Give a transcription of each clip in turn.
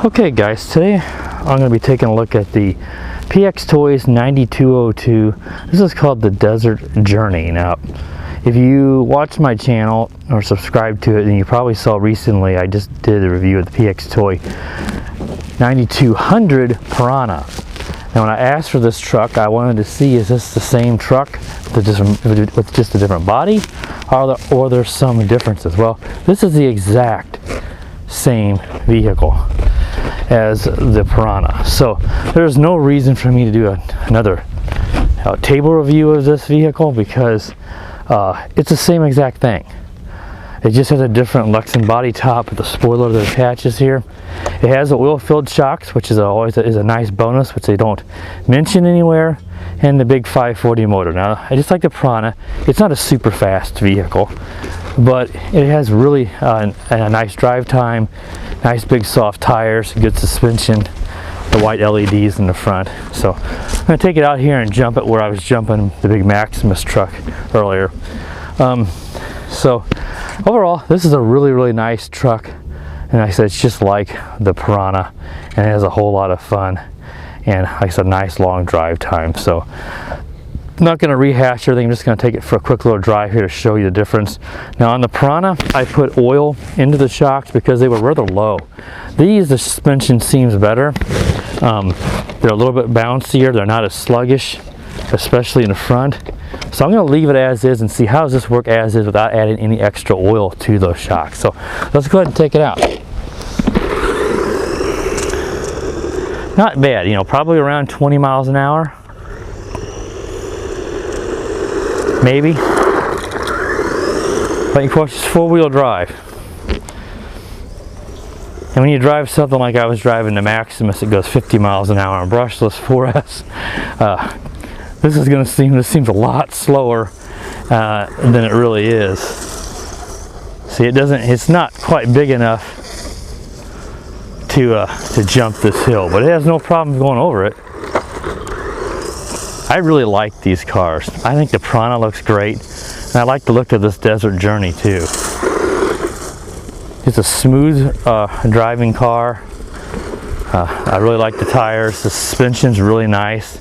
Okay guys, today I'm going to be taking a look at the PXTOYS 9202. This is called the Desert Journey. Now, if you watch my channel or subscribe to it, then you probably saw recently I just did a review of the PXTOY 9200 Piranha. Now when I asked for this truck, I wanted to see, is this the same truck with just a different body, or there's some differences? Well, this is the exact same vehicle as the Piranha, so there's no reason for me to do another table review of this vehicle, because it's the same exact thing. It just has a different lexan body top with the spoiler that attaches here. It has the oil-filled shocks, which is always a nice bonus, which they don't mention anywhere, and the big 540 motor. Now, I just like the Piranha. It's not a super fast vehicle, but it has really a nice drive time, nice big soft tires, good suspension, the white LEDs in the front. So I'm going to take it out here and jump it where I was jumping the big Maximus truck earlier. So overall, this is a really nice truck, and like I said, it's just like the Piranha, and it has a whole lot of fun, and like I said, nice long drive time. So I'm not going to rehash everything. I'm just going to take it for a quick little drive here to show you the difference. Now on the Piranha, I put oil into the shocks because they were rather low. These, the suspension seems better. They're a little bit bouncier. They're not as sluggish, especially in the front. So I'm going to leave it as is and see how does this work as is without adding any extra oil to those shocks. So let's go ahead and take it out. Not bad, you know, probably around 20 miles an hour. Maybe. But of course, it's four-wheel drive. And when you drive something like I was driving the Maximus, it goes 50 miles an hour on brushless 4S. This seems a lot slower than it really is. See, it's not quite big enough to jump this hill, but it has no problem going over it. I really like these cars. I think the Piranha looks great, and I like the look of this Desert Journey too. It's a smooth driving car. I really like the tires. The suspension's really nice.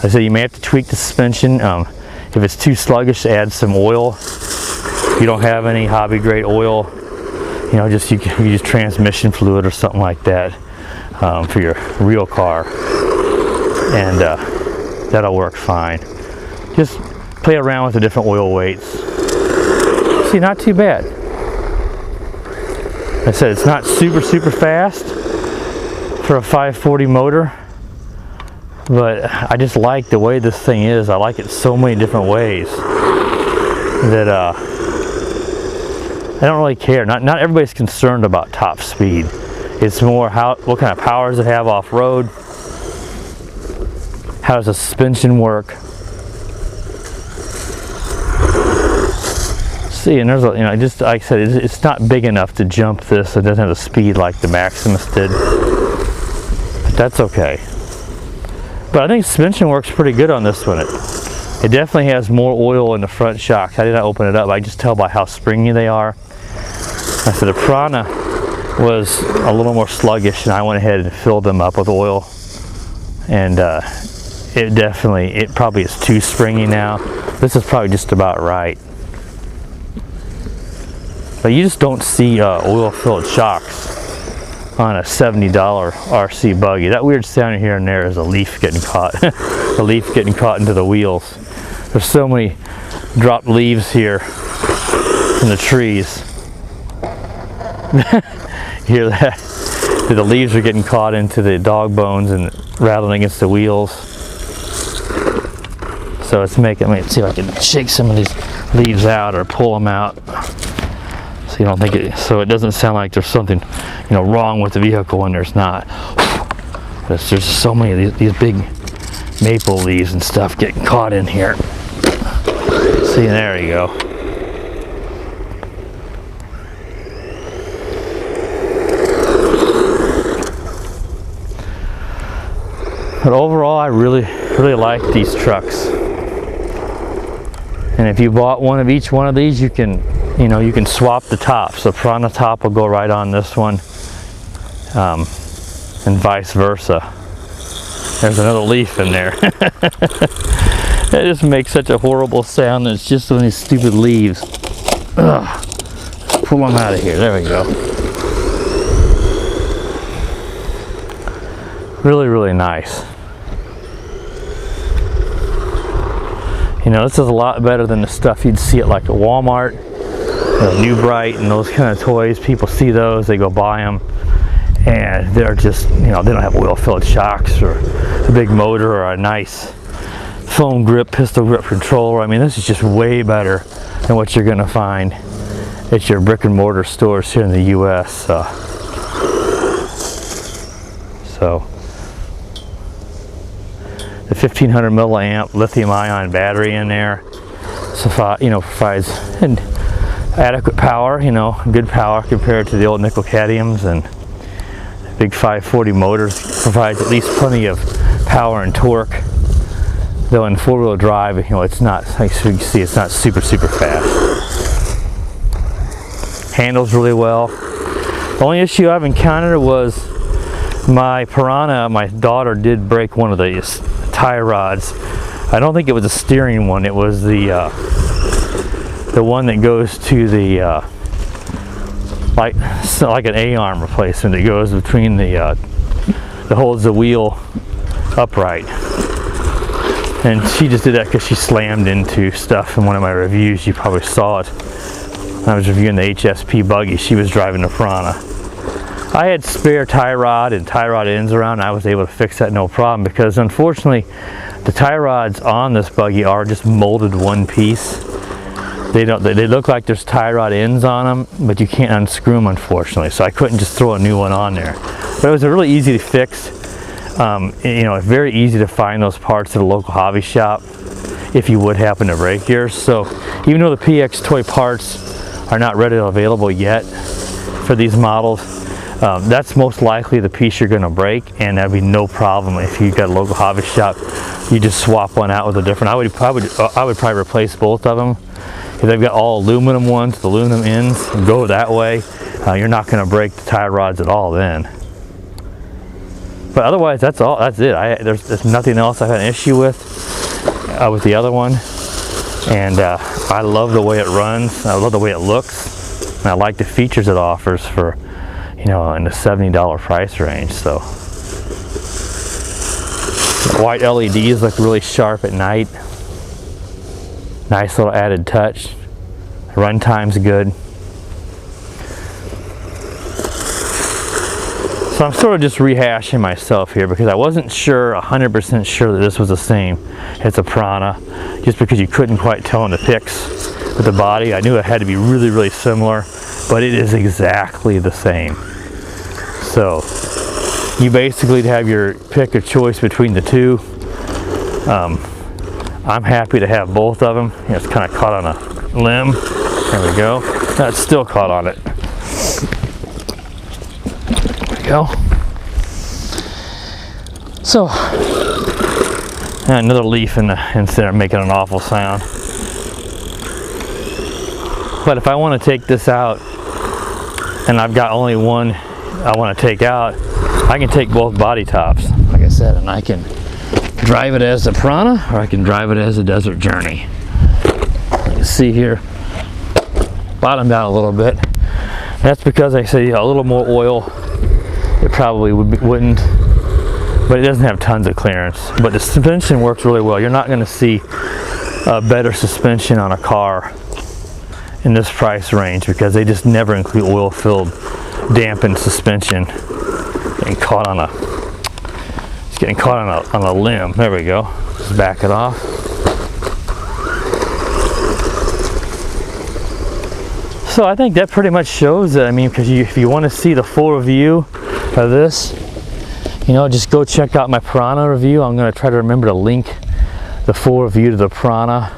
I said you may have to tweak the suspension. If it's too sluggish, add some oil. If you don't have any hobby grade oil, you know, you can use transmission fluid or something like that for your real car, and that'll work fine. Just play around with the different oil weights. See, not too bad. Like I said, it's not super fast for a 540 motor, but I just like the way this thing is. I like it so many different ways that I don't really care. Not everybody's concerned about top speed. It's more what kind of power does it have off-road? How does the suspension work? See, and there's a, you know, just like I said, it's not big enough to jump this. It doesn't have the speed like the Maximus did, but that's okay. But I think suspension works pretty good on this one. It definitely has more oil in the front shocks. I did not open it up. I just tell by how springy they are. I said the Piranha was a little more sluggish, and I went ahead and filled them up with oil, and it probably is too springy now. This is probably just about right. But you just don't see oil-filled shocks on a $70 RC buggy. That weird sound here and there is a leaf getting caught. A leaf getting caught into the wheels. There's so many dropped leaves here from the trees. Hear that? The leaves are getting caught into the dog bones and rattling against the wheels. So it's making me see if I can shake some of these leaves out or pull them out. So you don't think so it doesn't sound like there's something, you know, wrong with the vehicle when there's not. But there's so many of these big maple leaves and stuff getting caught in here. See, there you go. But overall, I really like these trucks. And if you bought one of each one of these, you can swap the tops. The Piranha top will go right on this one. and vice versa. There's another leaf in there. That just makes such a horrible sound. It's just one of these stupid leaves. Ugh. Pull them out of here. There we go. Really, really nice. You know, this is a lot better than the stuff you'd see at like the Walmart, New Bright, and those kind of toys. People see those, they go buy them, and they're just, you know, they don't have oil-filled shocks or a big motor or a nice foam grip, pistol grip controller. I mean, this is just way better than what you're going to find at your brick and mortar stores here in the U.S. So the 1500 milliamp lithium-ion battery in there, so, you know, provides adequate power, you know, good power compared to the old nickel cadmiums, and big 540 motors provides at least plenty of power and torque. Though in four-wheel drive, you know, it's not, like you can see, it's not super fast. Handles really well. The only issue I've encountered was my Piranha. My daughter did break one of these tie rods. I don't think it was a steering one. It was the one that goes to the like an A-arm replacement. It goes between the that holds the wheel upright. And she just did that because she slammed into stuff in one of my reviews. You probably saw it. I was reviewing the HSP buggy. She was driving the Piranha. I had spare tie rod and tie rod ends around. I was able to fix that no problem, because unfortunately the tie rods on this buggy are just molded one piece. They look like there's tie rod ends on them, but you can't unscrew them, unfortunately. So I couldn't just throw a new one on there. But it was really easy to fix. You know, it's very easy to find those parts at a local hobby shop if you would happen to break yours. So even though the PX Toy parts are not readily available yet for these models, that's most likely the piece you're going to break, and that'd be no problem if you got a local hobby shop. You just swap one out with a different. I would probably replace both of them. If they've got all aluminum ones, the aluminum ends, and go that way. You're not going to break the tie rods at all then. But otherwise, that's all. That's it. There's nothing else I've had an issue with the other one, and I love the way it runs. I love the way it looks, and I like the features it offers for, you know, in the $70 price range. So the white LEDs look really sharp at night. Nice little added touch. Run time's good. So I'm sort of just rehashing myself here because I wasn't sure, 100% sure that this was the same as a Piranha, just because you couldn't quite tell in the pics with the body. I knew it had to be really, really similar, but it is exactly the same. So you basically have your pick of choice between the two. I'm happy to have both of them. You know, it's kind of caught on a limb. There we go. That's still caught on it. Go. So another leaf in there making an awful sound. But if I want to take this out and I've got only one I want to take out, I can take both body tops, like I said, and I can drive it as a Piranha or I can drive it as a Desert Journey. You can see here, bottomed out a little bit. That's because I say a little more oil. It probably wouldn't, but it doesn't have tons of clearance. But the suspension works really well. You're not going to see better suspension on a car in this price range because they just never include oil-filled, dampened suspension. Getting caught on it's getting caught on a limb. There we go. Just back it off. So I think that pretty much shows it. I mean, because if you want to see the full review of this, you know, just go check out my Piranha review. I'm going to try to remember to link the full review to the Piranha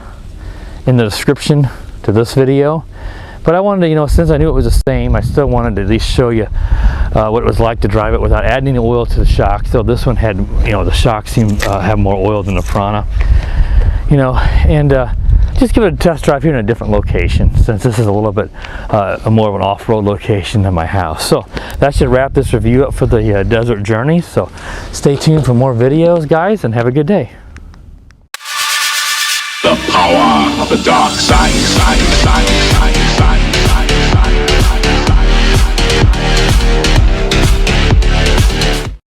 in the description to this video. But I wanted to, you know, since I knew it was the same, I still wanted to at least show you what it was like to drive it without adding any oil to the shock. So this one had, you know, the shock seemed have more oil than the Piranha, you know, and just give it a test drive here in a different location, since this is a little bit more of an off-road location than my house. So that should wrap this review up for the desert journey. So stay tuned for more videos, guys, and have a good day. The power of the dark side.